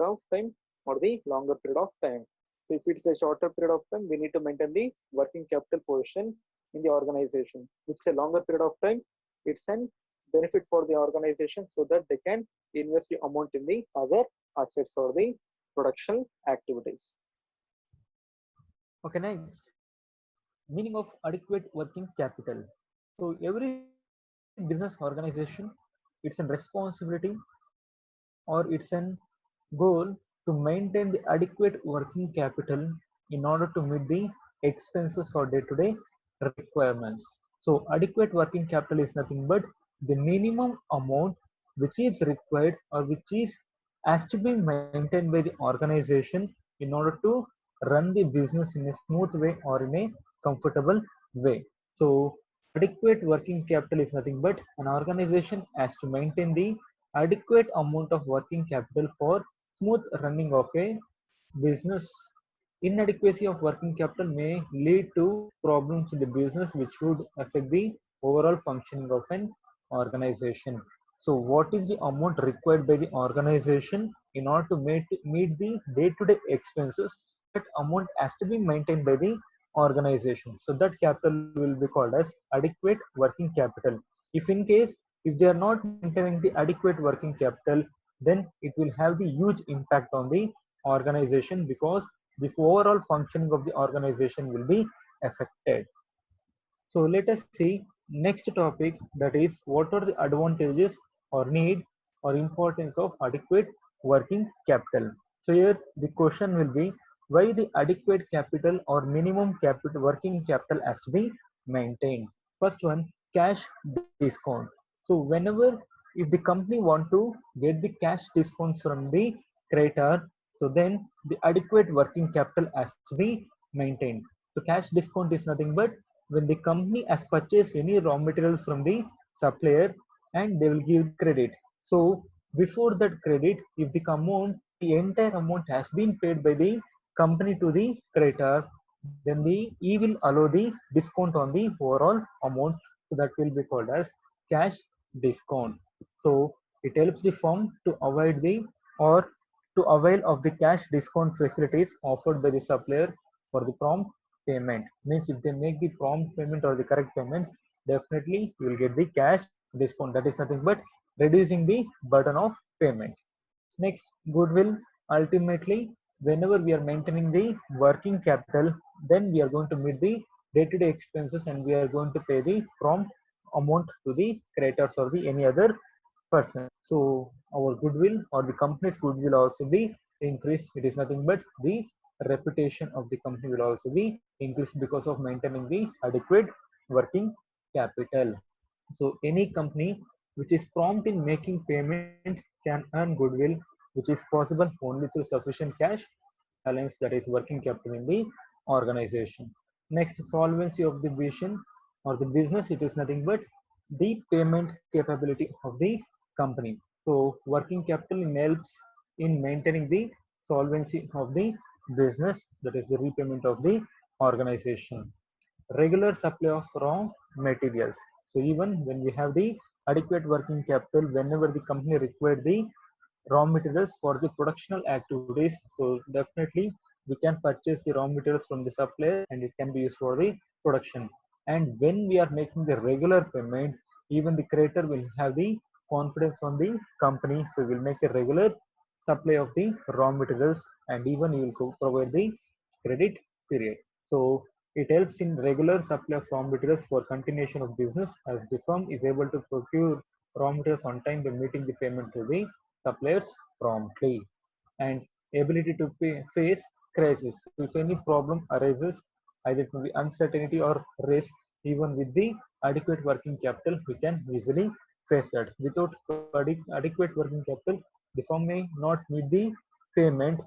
of time or the longer period of time. So if it's a shorter period of time, we need to maintain the working capital position in the organization. If it's a longer period of time, it's an benefit for the organization so that they can invest the amount in the other assets or the production activities. Okay, next, meaning of adequate working capital. So every business organization, it's a responsibility or it's an goal to maintain the adequate working capital in order to meet the expenses or day-to-day requirements. So adequate working capital is nothing but the minimum amount which is required or which is has to be maintained by the organization in order to run the business in a smooth way or in a comfortable way. So adequate working capital is nothing but an organization has to maintain the adequate amount of working capital for smooth running of a business. Inadequacy of working capital may lead to problems in the business which would affect the overall functioning of an organization. So what is the amount required by the organization in order to meet the day-to-day expenses? That amount has to be maintained by the organization. So that capital will be called as adequate working capital. If in case if they are not maintaining the adequate working capital, then it will have the huge impact on the organization because the overall functioning of the organization will be affected. So let us see next topic, that is what are the advantages or need or importance of adequate working capital. So here the question will be why the adequate capital or minimum capital working capital has to be maintained. First one, cash discount. So whenever if the company want to get the cash discounts from the creator, so then the adequate working capital has to be maintained. So cash discount is nothing but when the company has purchased any raw materials from the supplier and they will give the credit. So before that credit, if the entire amount has been paid by the company to the creditor, then he will allow the discount on the overall amount. So that will be called as cash discount. So it helps the firm to avoid the or to avail of the cash discount facilities offered by the supplier for the prompt payment. Means if they make the prompt payment or the correct payments, definitely you will get the cash discount. That is nothing but reducing the burden of payment. Next, goodwill. Ultimately, whenever we are maintaining the working capital, then we are going to meet the day-to-day expenses and we are going to pay the prompt amount to the creditors or the any other person. So our goodwill or the company's goodwill also be increased. It is nothing but the reputation of the company will also be increased because of maintaining the adequate working capital. So any company which is prompt in making payment can earn goodwill, which is possible only through sufficient cash balance, that is working capital in the organization. Next, solvency of the vision or the business, it is nothing but the payment capability of the company. So working capital helps in maintaining the solvency of the business, that is the repayment of the organization. Regular supply of raw materials. So even when we have the adequate working capital, whenever the company require the raw materials for the productional activities, so definitely we can purchase the raw materials from the supplier and it can be used for the production. And when we are making the regular payment, even the creator will have the confidence on the company, so we will make a regular supply of the raw materials and even you will provide the credit period. So it helps in regular supply of raw materials for continuation of business as the firm is able to procure raw materials on time by meeting the payment to the suppliers promptly. And ability to face crisis. So if any problem arises, either it may be uncertainty or risk, even with the adequate working capital, we can easily face that. Without adequate working capital, the firm may not meet the payment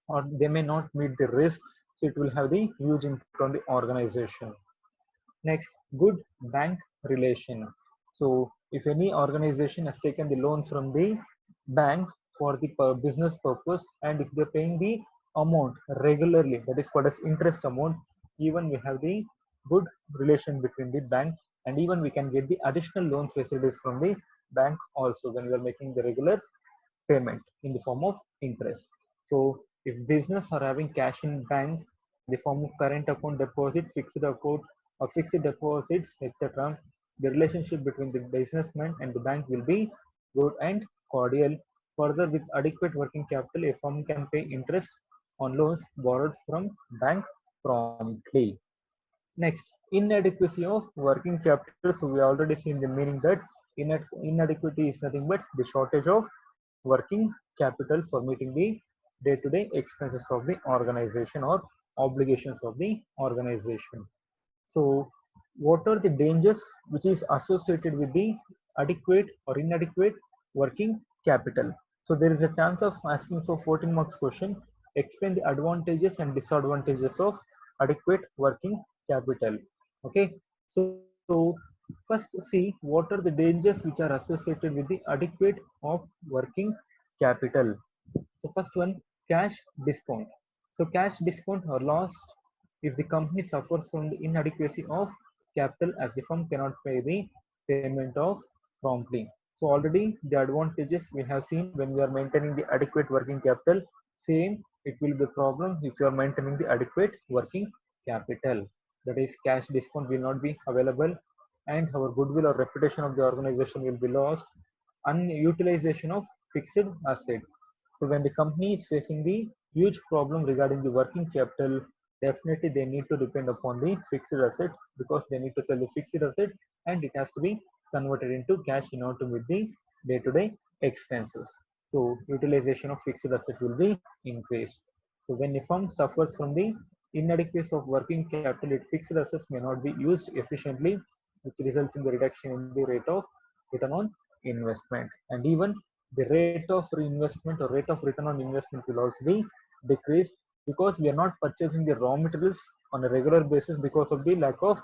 or they may not meet the risk, so it will have the huge impact on the organization. Next, good bank relation. So if any organization has taken the loan from the bank for the business purpose and if they're paying the amount regularly, that is called as interest amount, even we have the good relation between the bank and even we can get the additional loan facilities from the bank also when we are making the regular payment in the form of interest. So if business are having cash in bank in the form of current account deposit, fixed account or fixed deposits, etc., the relationship between the businessman and the bank will be good and cordial. Further, with adequate working capital, a firm can pay interest on loans borrowed from bank promptly. Next, inadequacy of working capital. So we already seen the meaning that inadequacy is nothing but the shortage of working capital for meeting the day-to-day expenses of the organization or obligations of the organization. So what are the dangers which is associated with the adequate or inadequate working capital? So there is a chance of asking for 14 marks question. Explain the advantages and disadvantages of adequate working capital. Okay. So first see what are the dangers which are associated with the adequate of working capital. So first one, cash discount. So cash discount or lost if the company suffers from the inadequacy of capital as the firm cannot pay the payment of promptly. So already the advantages we have seen when we are maintaining the adequate working capital. Same, it will be a problem if you are maintaining the adequate working capital. That is, cash discount will not be available and our goodwill or reputation of the organization will be lost. Unutilization of fixed asset. So when the company is facing the huge problem regarding the working capital, definitely they need to depend upon the fixed asset because they need to sell the fixed asset and it has to be converted into cash in order to meet the day-to-day expenses. So utilization of fixed asset will be increased. So when a firm suffers from the inadequacy of working capital, its fixed assets may not be used efficiently, which results in the reduction in the rate of return on investment. And even the rate of reinvestment or rate of return on investment will also be decreased because we are not purchasing the raw materials on a regular basis because of the lack of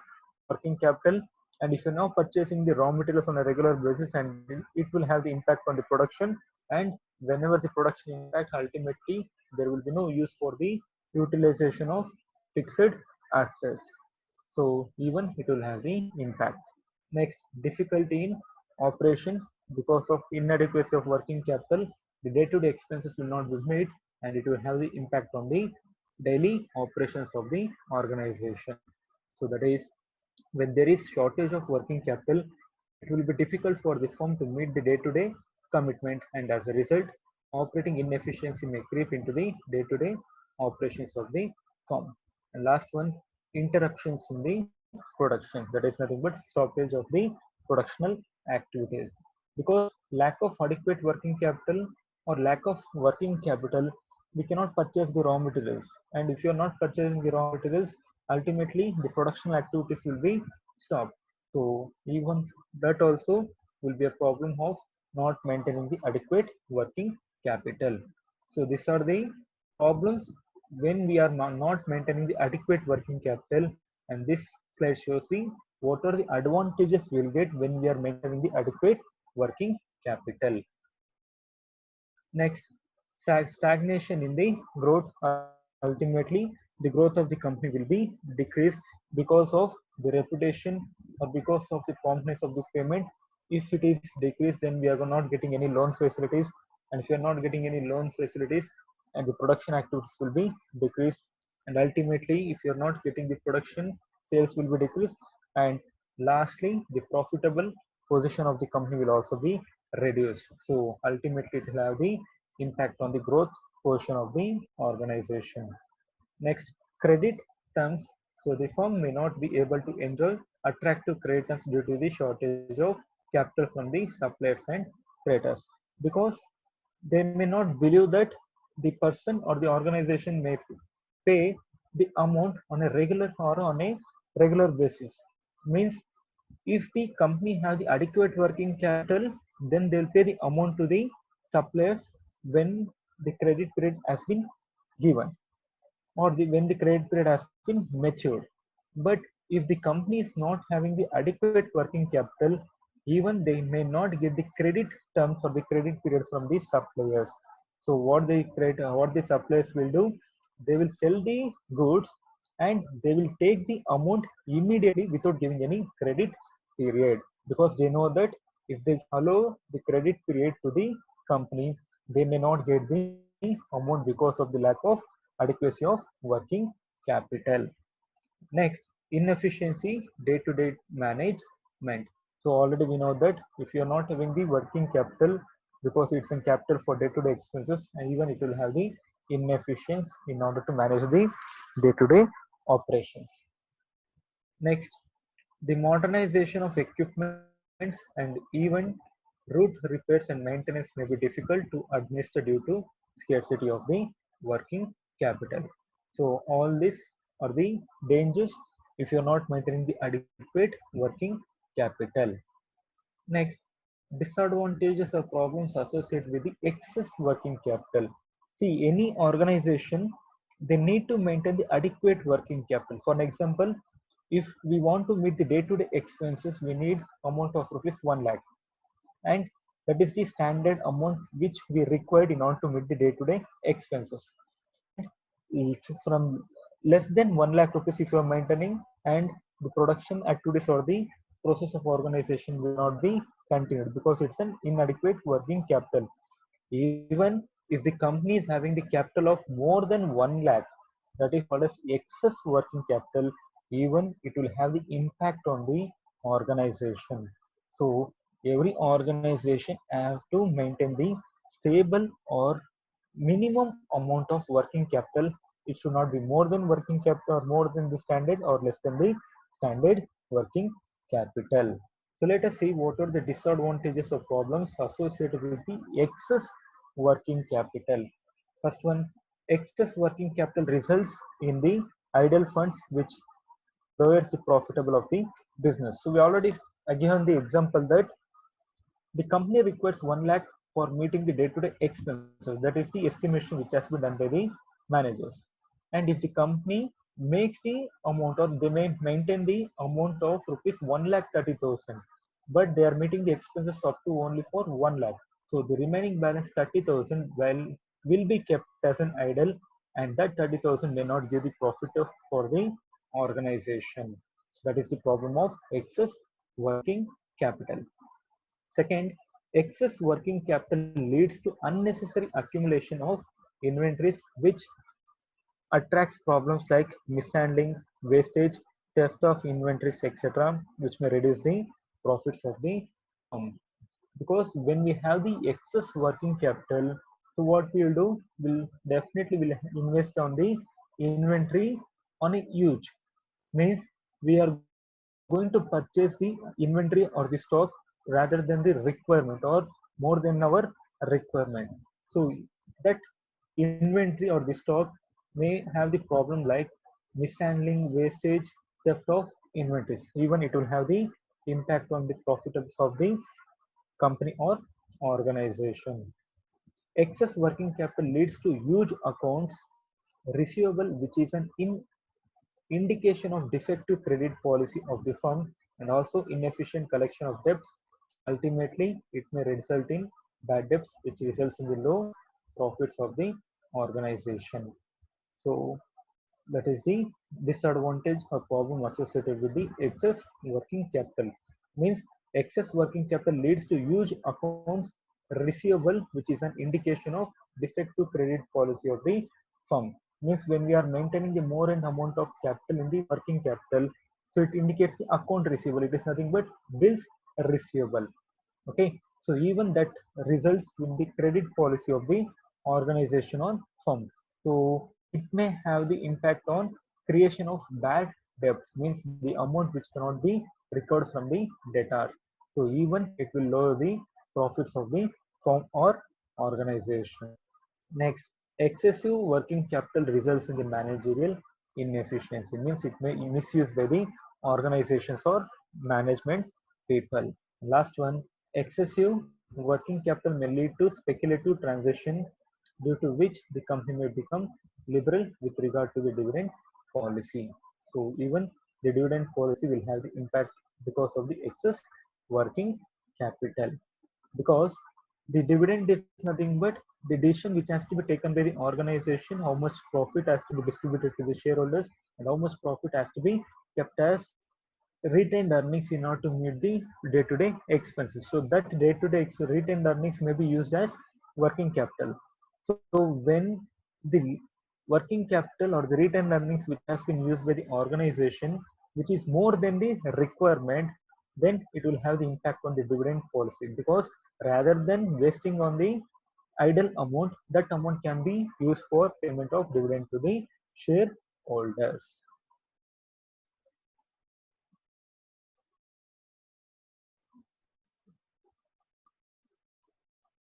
working capital. And if you're now purchasing the raw materials on a regular basis, and it will have the impact on the production, and whenever the production impact, ultimately there will be no use for the utilization of fixed assets. So even it will have the impact. Next, difficulty in operation because of inadequacy of working capital, the day-to-day expenses will not be made and it will have the impact on the daily operations of the organization. So that is, when there is shortage of working capital, it will be difficult for the firm to meet the day-to-day commitment, and as a result, operating inefficiency may creep into the day-to-day operations of the firm. And last one, interruptions in the production. That is nothing but stoppage of the productional activities. Because lack of adequate working capital or lack of working capital, we cannot purchase the raw materials. And if you are not purchasing the raw materials, ultimately the production activities will be stopped. So even that also will be a problem of not maintaining the adequate working capital. So these are the problems when we are not maintaining the adequate working capital, and this slide shows the what are the advantages we'll get when we are maintaining the adequate working capital. Next, stagnation in the growth. Ultimately, the growth of the company will be decreased because of the reputation or because of the promptness of the payment. If it is decreased, then we are not getting any loan facilities, and if you are not getting any loan facilities, and the production activities will be decreased, and ultimately, if you are not getting the production, sales will be decreased, and lastly, the profitable position of the company will also be reduced. So ultimately, it will have the impact on the growth portion of the organization. Next, credit terms. So the firm may not be able to enjoy attractive credit terms due to the shortage of capital from the suppliers and creditors, because they may not believe that the person or the organization may pay the amount on a regular or on a regular basis. Means if the company have the adequate working capital, then they'll pay the amount to the suppliers when the credit period has been given, or when the credit period has been matured. But if the company is not having the adequate working capital, even they may not get the credit terms or the credit period from the suppliers. So what the suppliers will do, they will sell the goods and they will take the amount immediately without giving any credit period, because they know that if they allow the credit period to the company, they may not get the amount because of the lack of adequacy of working capital. Next, inefficiency day-to-day management. So already we know that if you're not having the working capital, because it's in capital for day-to-day expenses, and even it will have the inefficiency in order to manage the day-to-day operations. Next, the modernization of equipments and even route repairs and maintenance may be difficult to administer due to scarcity of the working capital. So all these are the dangers if you're not maintaining the adequate working capital. Next, disadvantages or problems associated with the excess working capital. See, any organization, they need to maintain the adequate working capital. For an example, if we want to meet the day-to-day expenses, we need amount of rupees 1 lakh, and that is the standard amount which we required in order to meet the day-to-day expenses. And from less than 1 lakh rupees if you are maintaining, and the production activities or the process of organization will not be continued because it's an inadequate working capital. Even if the company is having the capital of more than 1 lakh, that is called as excess working capital, even it will have the impact on the organization. So every organization have to maintain the stable or minimum amount of working capital. It should not be more than working capital or more than the standard or less than the standard working capital. So let us see what are the disadvantages or problems associated with the excess working capital. First one, excess working capital results in the idle funds which lowers the profitable of the business. So we already given the example that the company requires 1 lakh for meeting the day-to-day expenses. That is the estimation which has been done by the managers. And if the company makes the amount, or they may maintain the amount of rupees 1,30,000, but they are meeting the expenses up to only for 1 lakh. So the remaining balance 30,000 will be kept as an idle, and that 30,000 may not give the profit for the organization. So that is the problem of excess working capital. Second, excess working capital leads to unnecessary accumulation of inventories, which attracts problems like mishandling, wastage, theft of inventories, etc., which may reduce the profits of the firm. Because when we have the excess working capital, so what we'll do, we'll definitely will invest on the inventory on a huge, means we are going to purchase the inventory or the stock rather than the requirement or more than our requirement. So that inventory or the stock may have the problem like mishandling, wastage, theft of inventories. Even it will have the impact on the profits of the company or organization. Excess working capital leads to huge accounts receivable, which is an indication of defective credit policy of the firm, and also inefficient collection of debts. Ultimately, it may result in bad debts, which results in the low profits of the organization. So that is the disadvantage or problem associated with the excess working capital. Means excess working capital leads to huge accounts receivable, which is an indication of defective credit policy of the firm. Means when we are maintaining the more and amount of capital in the working capital, so it indicates the account receivable. It is nothing but bills receivable. Okay, so even that results in the credit policy of the organization or firm. So it may have the impact on creation of bad debts, means the amount which cannot be recovered from the debtors. So even it will lower the profits of the firm or organization. Next, excessive working capital results in the managerial inefficiency, means it may be misused by the organizations or management people. Last one, excessive working capital may lead to speculative transaction, due to which the company may become liberal with regard to the dividend policy. So even the dividend policy will have the impact because of the excess working capital. Because the dividend is nothing but the decision which has to be taken by the organization, how much profit has to be distributed to the shareholders, and how much profit has to be kept as retained earnings in order to meet the day-to-day expenses. So that day-to-day retained earnings may be used as working capital. So when the working capital or the retained earnings which has been used by the organization, which is more than the requirement, then it will have the impact on the dividend policy, because rather than wasting on the idle amount, that amount can be used for payment of dividend to the shareholders.